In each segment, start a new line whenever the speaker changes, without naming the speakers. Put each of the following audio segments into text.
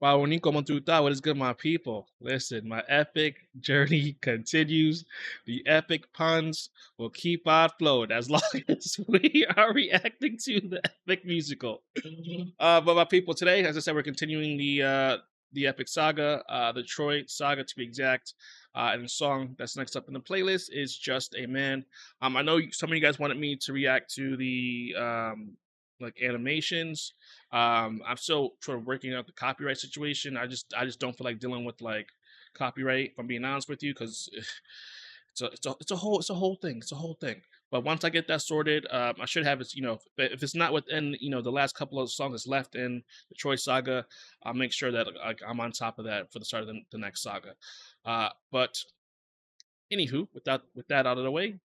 Wow, como tu tá? What is good, my people? Listen, my epic journey continues. The epic puns will keep on flowing as long as we are reacting to the epic musical. But my people, today, as I said, we're continuing the epic saga, the Troy saga to be exact. And the song that's next up in the playlist is "Just a Man." I know some of you guys wanted me to react to the like animations. I'm still sort of working out the copyright situation. I just don't feel like dealing with like copyright. If I'm being honest with you, because it's a whole thing. It's a whole thing. But once I get that sorted, I should have it. If it's not within the last couple of songs that's left in the Troy saga, I'll make sure that like I'm on top of that for the start of the next saga. But anywho, with that out of the way,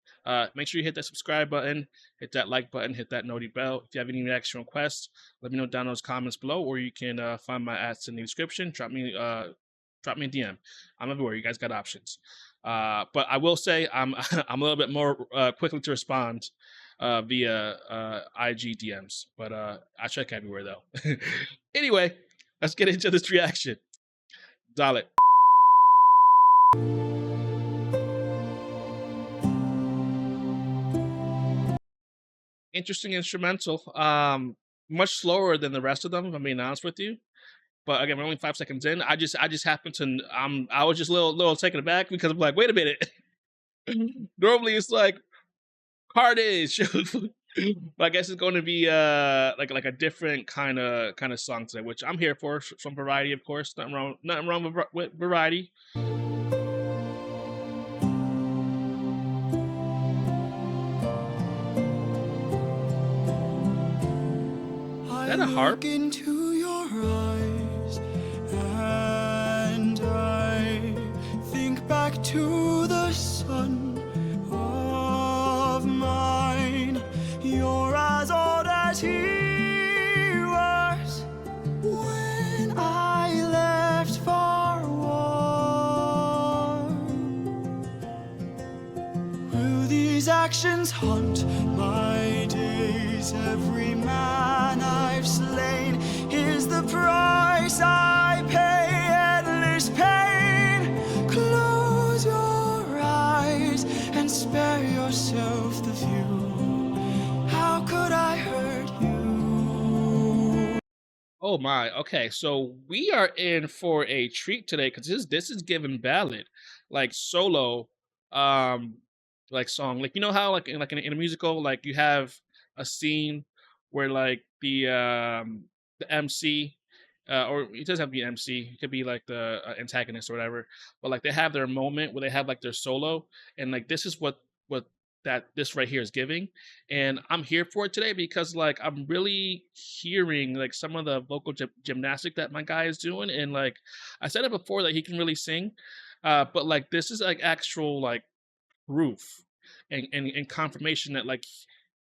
make sure you hit that subscribe button, hit that like button, hit that noti bell. If you have any reaction requests, let me know down in those comments below, or you can find my ads in the description. Drop me a DM. I'm everywhere. You guys got options. But I will say I'm I'm a little bit more quickly to respond via IG DMs. But I check everywhere though. Anyway, let's get into this reaction. Dalit. Interesting instrumental. Much slower than the rest of them, if I'm being honest with you. But again, we're only 5 seconds in. I just happened to I was just a little taken aback because I'm like, wait a minute. Normally it's like carnage. But I guess it's going to be like a different kind of song today, which I'm here for. Some variety, of course. Nothing wrong with variety. Is that a harp?
Into your eyes and I think back to the sun of mine. You're as old as he was when I left for war. Will these actions haunt my days? Every man I've slain is the price I pay. Endless pain. Close your eyes and spare yourself the view. How could I hurt you?
Oh my. Okay, so we are in for a treat today because this is given ballad, like solo, um, like song. Like how like in a musical, like you have a scene where like the MC, or it doesn't have to be an MC. It could be like the antagonist or whatever. But like they have their moment where they have like their solo, and like this is what that this right here is giving. And I'm here for it today because like I'm really hearing like some of the vocal gymnastic that my guy is doing, and like I said it before that he can really sing, but like this is like actual like proof and confirmation that like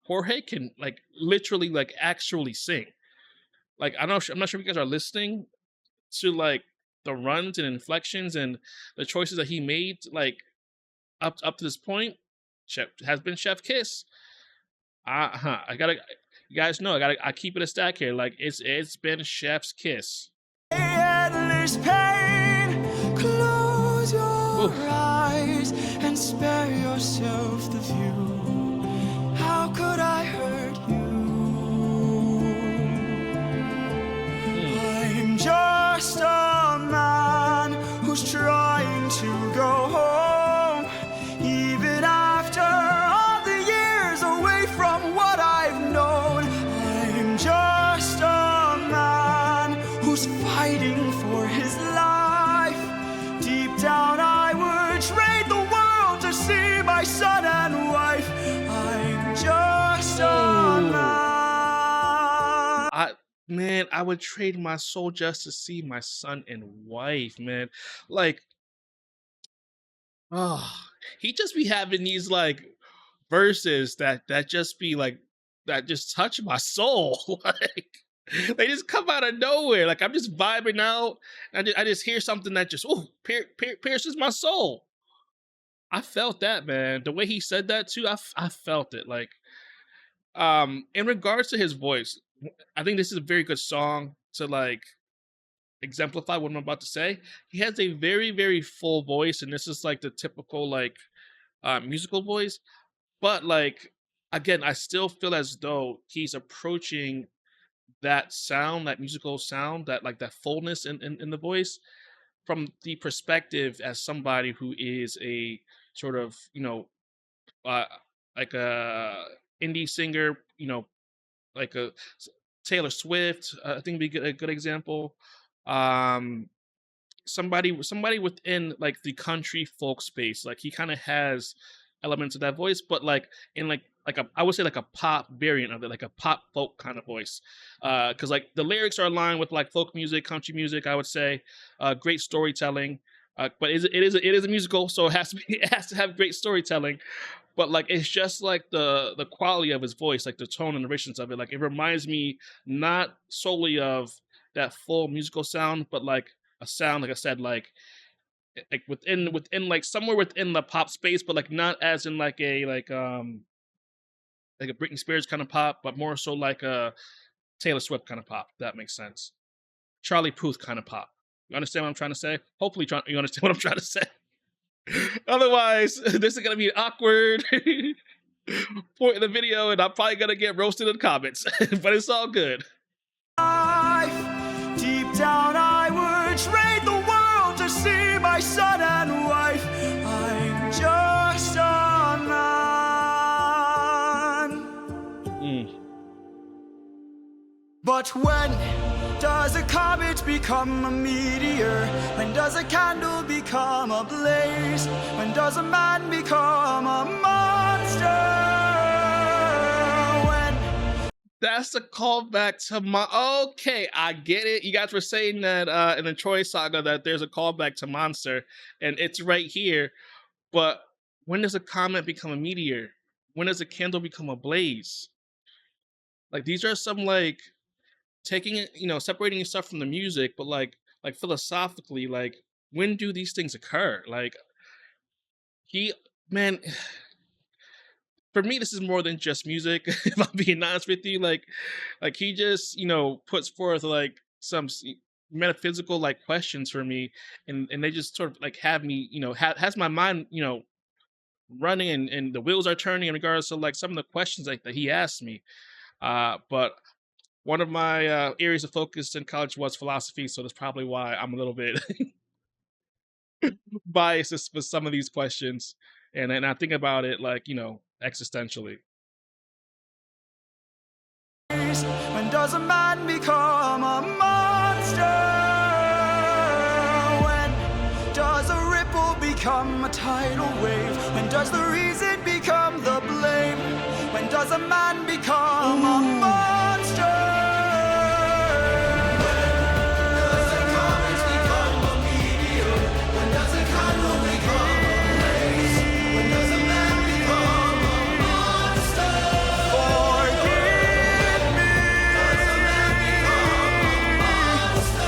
Jorge can like literally like actually sing. Like I'm not sure if you guys are listening to like the runs and inflections and the choices that he made like up to this point. Chef has been Chef Kiss. I gotta, you guys know, I keep it a stack here. Like it's been Chef's kiss.
Endless pain. Close your
Oof.
eyes and spare yourself the view. How could I hurt you? I'm just a man who's trying to go home, even after all the years away from what I've known. I'm just a man who's fighting for his life. Deep down I would trade the world to see my son and wife. I'm just a man.
Man, I would trade my soul just to see my son and wife, man. Like, oh, he just be having these like verses that just be like that just touch my soul. Like they just come out of nowhere. Like I'm just vibing out. I just hear something that just pierces my soul. I felt that, man. The way he said that too, I felt it. Like, in regards to his voice, I think this is a very good song to like exemplify what I'm about to say. He has a very, very full voice, and this is like the typical like musical voice. But like again, I still feel as though he's approaching that sound, that musical sound, that like that fullness in the voice from the perspective as somebody who is a sort of, uh, like a indie singer, like Taylor Swift, I think would be a good example. Um, somebody within like the country folk space, like he kind of has elements of that voice, but like in like a, I would say like a pop variant of it, like a pop folk kind of voice. Because like the lyrics are aligned with like folk music, country music, I would say. Great storytelling. But it is a musical, so it has to be it has to have great storytelling. But like it's just like the quality of his voice, like the tone and the richness of it. Like it reminds me not solely of that full musical sound, but like a sound, like I said, like within like somewhere within the pop space, but like not as in like a Britney Spears kind of pop, but more so like a Taylor Swift kind of pop. If that makes sense. Charlie Puth kind of pop. You understand what I'm trying to say? Hopefully, you understand what I'm trying to say. Otherwise, this is gonna be an awkward point in the video, and I'm probably gonna get roasted in the comments. But it's all good.
Deep down, I would trade the world to see my son and wife. I'm just a man. But when does a comet become a meteor? When does a candle become a blaze? When does a man become a monster?
That's a callback to my. Okay, I get it. You guys were saying that in the Troy saga that there's a callback to Monster, and it's right here. But when does a comet become a meteor? When does a candle become a blaze? Like these are some like taking it, separating yourself from the music, but like philosophically, like when do these things occur? Like he, man, for me, this is more than just music. If I'm being honest with you, like he just puts forth like some metaphysical like questions for me, and they just sort of like have me has my mind running, and the wheels are turning in regards to like some of the questions like that he asked me. But one of my areas of focus in college was philosophy, so that's probably why I'm a little bit biased with some of these questions, and I think about it like existentially.
When does a man become a monster? When does a ripple become a tidal wave? When does the reason become the blame? When does a man become a monster?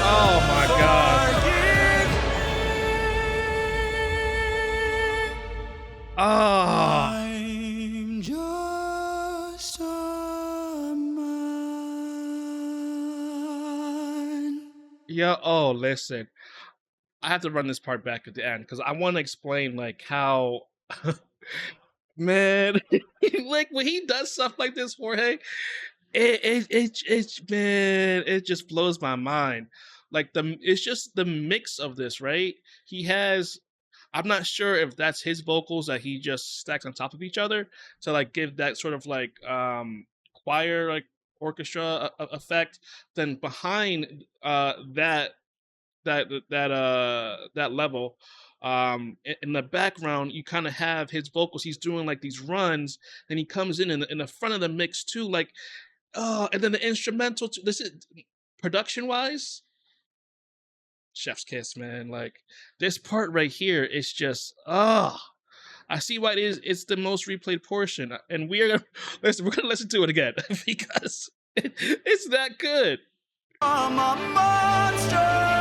Oh my god. Ah.
I'm just a man.
Yeah, oh, listen. I have to run this part back at the end because I want to explain like how man, like when he does stuff like this, Jorge, man, it just blows my mind. Like it's just the mix of this, right? He has, I'm not sure if that's his vocals that he just stacks on top of each other to like give that sort of like choir like orchestra effect. Then behind that level, in the background you kind of have his vocals. He's doing like these runs, then he comes in the front of the mix too, like oh, and then the instrumental too. This is production wise, chef's kiss, man. Like this part right here is just I see why it is. It's the most replayed portion, and we're gonna listen. We're gonna listen to it again because it's that good.
I'm a monster.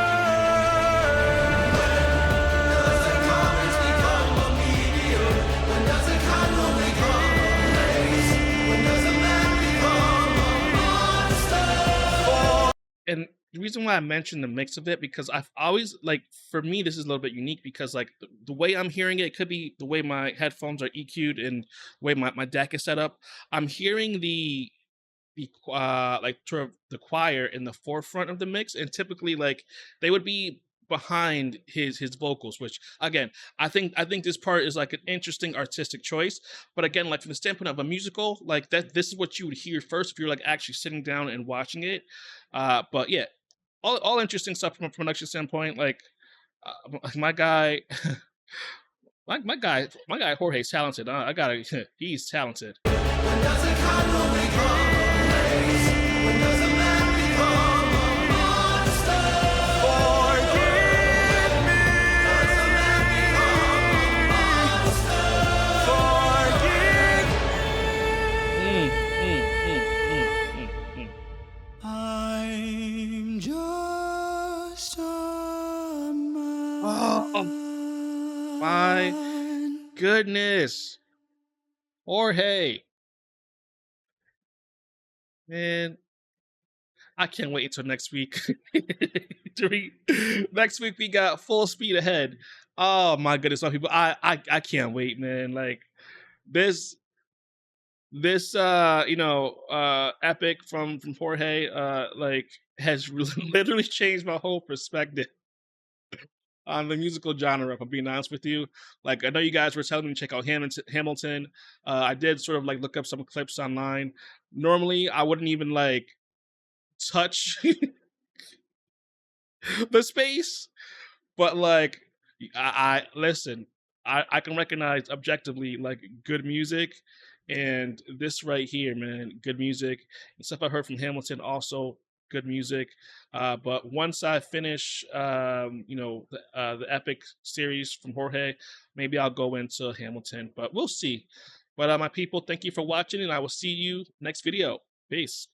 And the reason why I mentioned the mix of it because I've always like for me this is a little bit unique because like the way I'm hearing it could be the way my headphones are EQ'd and the way my deck is set up. I'm hearing like sort of the choir in the forefront of the mix, and typically like they would be behind his vocals, which again I think this part is like an interesting artistic choice. But again, like from the standpoint of a musical, like that this is what you would hear first if you're like actually sitting down and watching it. But yeah, all interesting stuff from a production standpoint. Like my guy, my guy Jorge's talented. I gotta, he's talented.
When does a candle become a blaze? When does a man become a monster? Forgive me. Does a man become a monster?
Mm, mm,
Forgive
mm, mm,
me.
mm, mm.
I'm just a
Oh my
man.
goodness, Jorge, man, I can't wait until next week. Next week we got full speed ahead. Oh my goodness, my people, I can't wait, man. Like this epic from Jorge like has literally changed my whole perspective on the musical genre, if I'm being honest with you. Like I know you guys were telling me to check out Hamilton. I did sort of like look up some clips online. Normally I wouldn't even like touch the space, but like I listen, I can recognize objectively like good music, and this right here, man, good music. And stuff I heard from Hamilton also good music. But once I finish, the epic series from Jorge, maybe I'll go into Hamilton. But we'll see. But my people, thank you for watching, and I will see you next video. Peace.